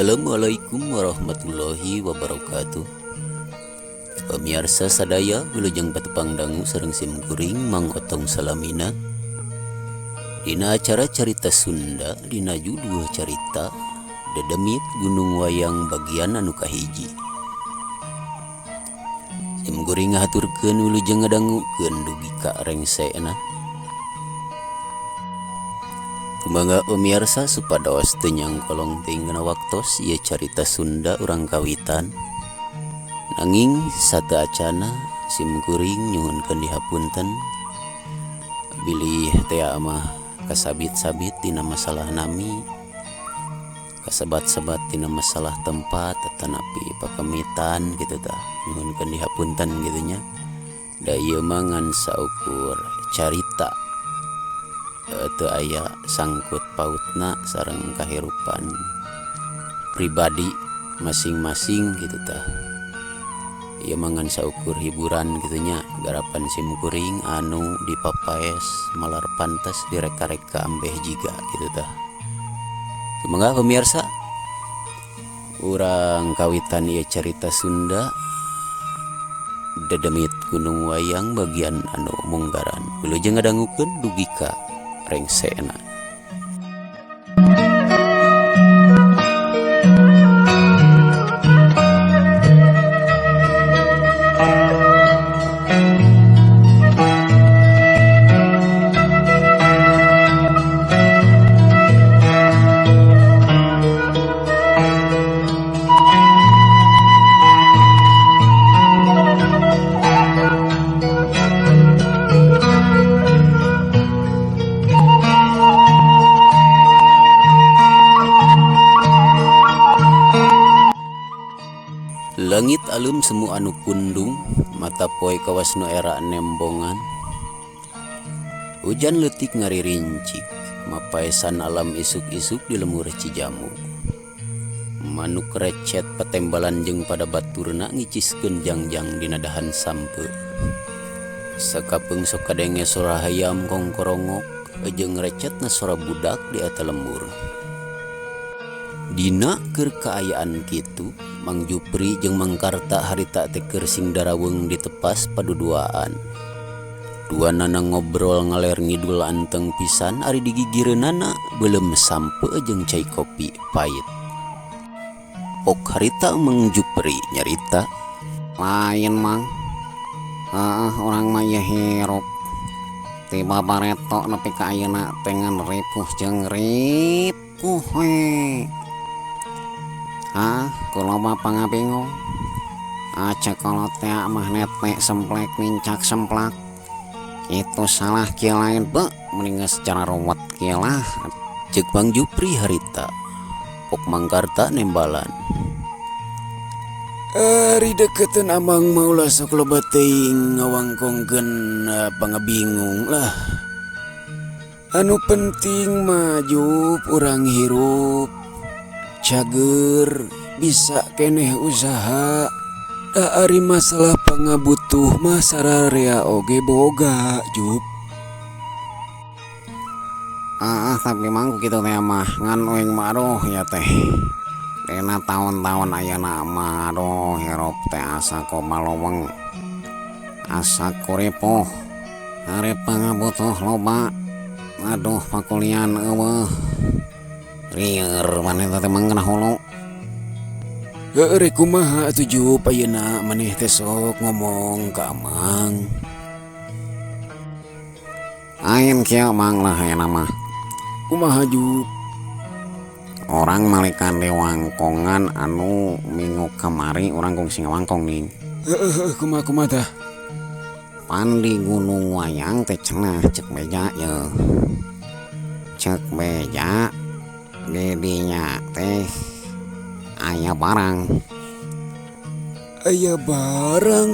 Assalamualaikum warahmatullahi wabarakatuh. Pemirsa sadaya wilujeng patepang dangu sareng sim kuring Mang Otong Salamina. Dina acara carita Sunda dina judul carita Dedemit Gunung Wayang bagian anu kahiji. Sim kuring ngahaturkeun wilujeng ngadangukeun dugi ka rengsena. Kumaha pemirsa supados teu nyangkolong teuing kana waktos ieu carita Sunda urang kawitan. Nanging satu acana sim kuring nyuhunkeun dihapunten bilih teh mah kasabit-sabit dina masalah nami, kasebat-sebat dina masalah tempat tanapi pakemitan kitu tah nyuhunkeun dihapunten kitu nya. Da ieu mah ngan saukur carita teu aya sangkut pautna sareng kahirupan pribadi masing-masing gitu tah. Ieu mangan saukur hiburan gitu nya, garapan sim kuring anu dipapaes malar pantes direka-reka ambeh jiga gitu tah. Semoga pemirsa urang kawitan ieu carita Sunda Dedemit Gunung Wayang bagian anu munggaran. Wilujeng ngadangukeun dugi ka rengsena. Langit alum semu anu kundung, mata poe kawas nu era nembongan. Hujan leutik ngaririncik, mapaesan alam isuk-isuk di lemur Cijamu. Manuk recet patembalan jeung pada baturna ngiciskeun jangjang dina dahan sampe. Sakapeung sok kadenge suara hayam kongkorongok, jeung recetna suara budak di eta lembur. Dina keur kaayaan kitu, Mang Jupri jeung Mang Karta harita teh keur sing daraweng ditepas paduduaan. Duanana ngobrol ngaler ngidul anteng pisan ari digigireunana beuleum sampe jeung cai kopi pait. Pok harita Mang Jupri nyarita, "Lain Mang, urang mah ieu hirup tiba bareto nepi ka ayeuna teh ngan ripuh jeung ripuh we. Kula mah pangabingung. Cekolot teh mah netek semplek mincak semplak. Itu salah kieu lain be, mending secara ruwet kieu lah," ceuk Mang Jupri harita. Pok Mang Karta nembalan, "Ari dekeun amang mah ulah sok loba teuing ngawangkongkeun pangabingung lah. Anu penting mah Jup urang hirup cager bisa keneh usaha. Da ari masalah pangabutuh mah sararea oge boga Jup." Tapi Mang kitu teh mah ngan uing mah aduh ya teh dina taun-taun ayeuna mah aduh hirup teh asa komaloweng, asa kuripuh, ari pangabutuh loba, aduh pakulian eueuh. Rieur maneh teh mangkana hulu. Rek kumaha atuh Jup ayeuna maneh teh sok ngomong ka Amang. Ain kieu Mang lah ayeuna mah. Kumaha Jup? Orang malikan di wangkongan anu minggu kamari orang kungsi ngawangkong nih. Kumaha tah? Pan di Gunung Wayang teh cenah cek beja ye. Cek beja didinya teh aya barang. Aya barang?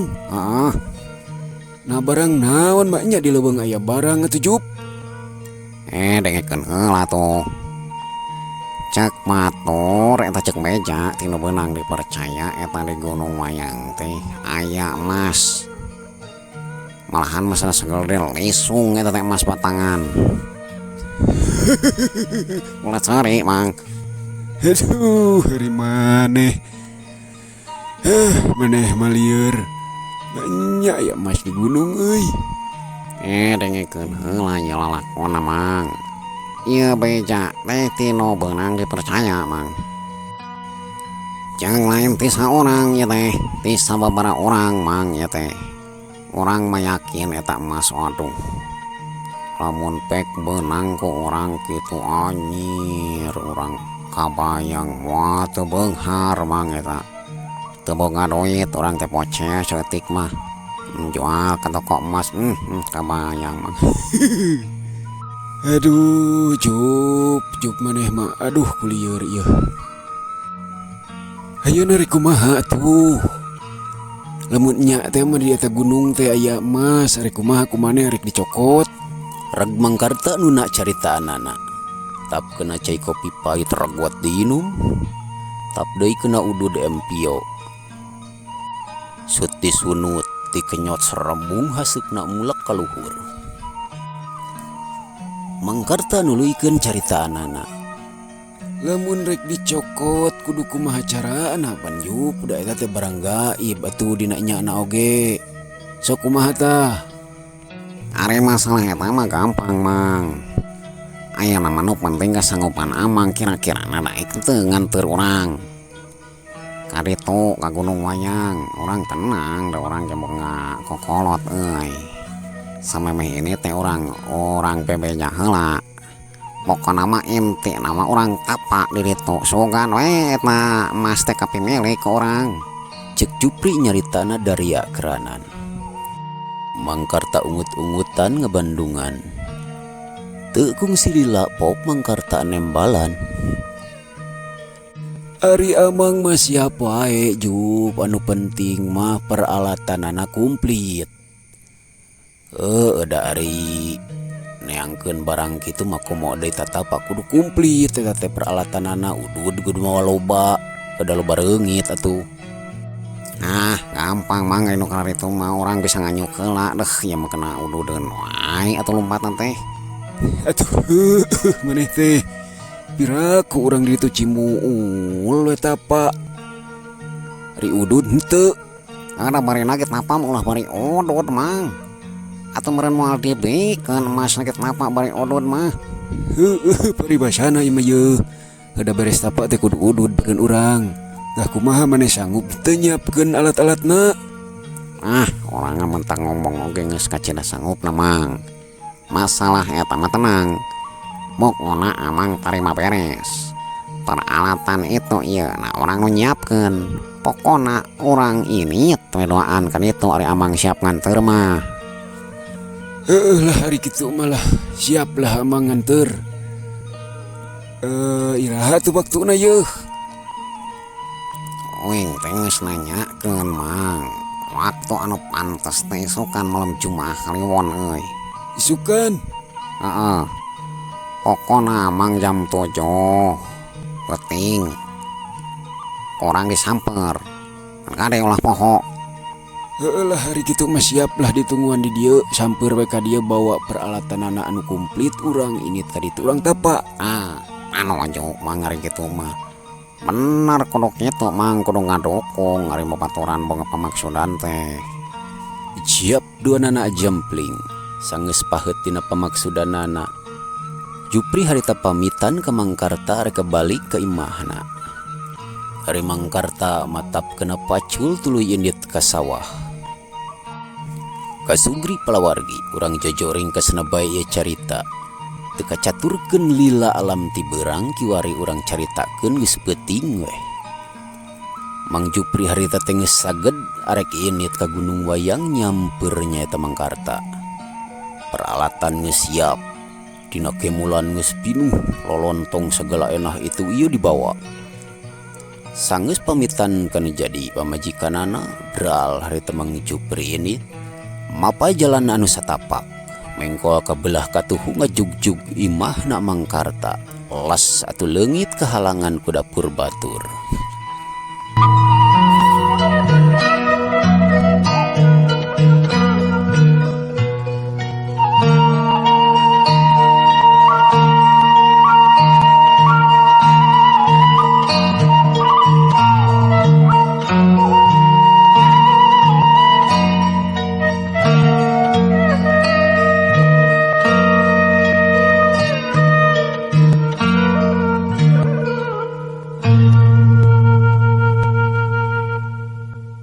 Nah barang naon maknya di leuweung aya barang atuh Jup? Dengekeun heula tuh. Cek matur eta cek beja tinu beunang dipercaya eta di Gunung Wayang teh aya emas. Malahan masalah segel lisung eta teh emas batangan. Ulah cari Mang. Aduh, hari maneh. Maneh malieur. Banyak ya mas di gunung euy. Dengekeun heula nya lalakonna mang. Ieu beja teh tino beunang dipercaya mang. Jangan lain ti saurang ya teh, ti sababaraha orang mang ya teh. Orang mayakin eta emas waduh. Lamun pek beunang ku orang kitu anyir urang kabayang moal teu beunghar mang eta. Teu boga duit urang teh poces seutik mah. Jual ke toko emas kabayang mang. Aduh, Jup maneh mah. Aduh, kulieur ieu. Ayeuna rek kumaha atuh? Lamun nya teh mah di eta gunung teh aya emas, rek kumaha kumaneh rek dicokot. Reg Mangkarta nuna caritaanana. Tap kena cai kopi pahit raguat diinum. Tap deui kena udud empio. Suti sunut dikenyot serembung haseupna mulak ka luhur. Mangkarta nuluykeun caritaanana. Lamun rek dicokot kudu kumaha carana pan Jup? Da eta teh barang gaib atuh dina nyana oge. Sok kumaha tah? Are masalah eta mah gampang mang. Aya nama nu penting kasanggupan amang kira-kira nada itu teu nganteur urang. Kaditu ka Gunung Wayang, urang tenang da urang ge kokolot euy. Samemeh ini teh urang bebeja heula. Pokona mah inti nama urang tapak di ditu sugan we eta emas teh kapimilik ke urang. Cek Jupri nyaritana daria keranan. Mangkarta ungut-ungutan ngebandungan. Teu kungsi dilapok Mangkarta nembalan. Ari amang mah siap wae Jup, anu penting mah peralatanana komplit. Da ari neangkeun barang kitu mah kumaha deui tatapak kudu Komplit eta teh peralatanana udud kudu mawa loba, kada loba reungit atuh. Nah, gampang mang anu karitu mah urang bisa nganyuk heula deh ya mah kena ududeun wae atuh lompatan teh. Atuh, maneh teh piraku urang di ditu cimuul eta Pak. Ri udud henteu. Ada bari nagit napa ulah bari odod mang. Atau meureun moal dibikeun emas nagit napa bari odod mah. Paribasana ieu mah yeuh. Ada beres tapak teh kudu udud bikeun urang. Dah kumaha maneh sanggup teu nyiapkeun alat-alatna? Orang mentang ngomong oge geus kacida sanggupna mang. Masalah eta mah tenang. Pokona amang tarima beres. Peralatan itu iya nah orang nu nyiapkeun. Pokona orang ini doaan kan itu ari amang siap nganteur mah. Lah hari kitu malah siap lah amang nganteur. Iraha tuh waktuna yeuh. Wing teh geus nanyakeun mang. Waktu anu pantes teh isukan malam Jumat Kliwon euy. Isukan? Heeh. Pokona mang jam 7 penting. Orang disamper. Kade ulah poho. Lah hari kitu mah siap lah ditungguan di dieu samper we ka dieu bawa peralatan anak anu komplit urang ini tadi urang tapak. Anu aja mang hari kitu mah. Bener kudu kitu mang kudu ngadukung ari babaturan boga pamaksudan teh. Siap dua nana jempling. Sanggeus paheut tina pamaksudanana. Jupri harita pamitan ke Mangkarta rek balik ke imahna. Ari Mangkarta matap kena pacul tuluy indit ka sawah. Kasugri palawargi urang jojoring kasana bae ieu carita. Teu kacaturkeun lila alam ti beurang kiwari urang caritakeun geus peuting we. Mang Jupri harita teh geus saged arek indit ka Gunung Wayang nyamper nya eta Mangkarta. Peralatan geus siap. Dina kemulan geus pinuh lolontong segala enah itu ieu dibawa. Sanggeus pamitan kana jadi pamajikanana beral harita Mang Jupri ini mapa jalan anu satapak mengkol ka belah katuhu ngajugjug imahna Mangkarta las atuh leungit kehalangan ku dapur batur.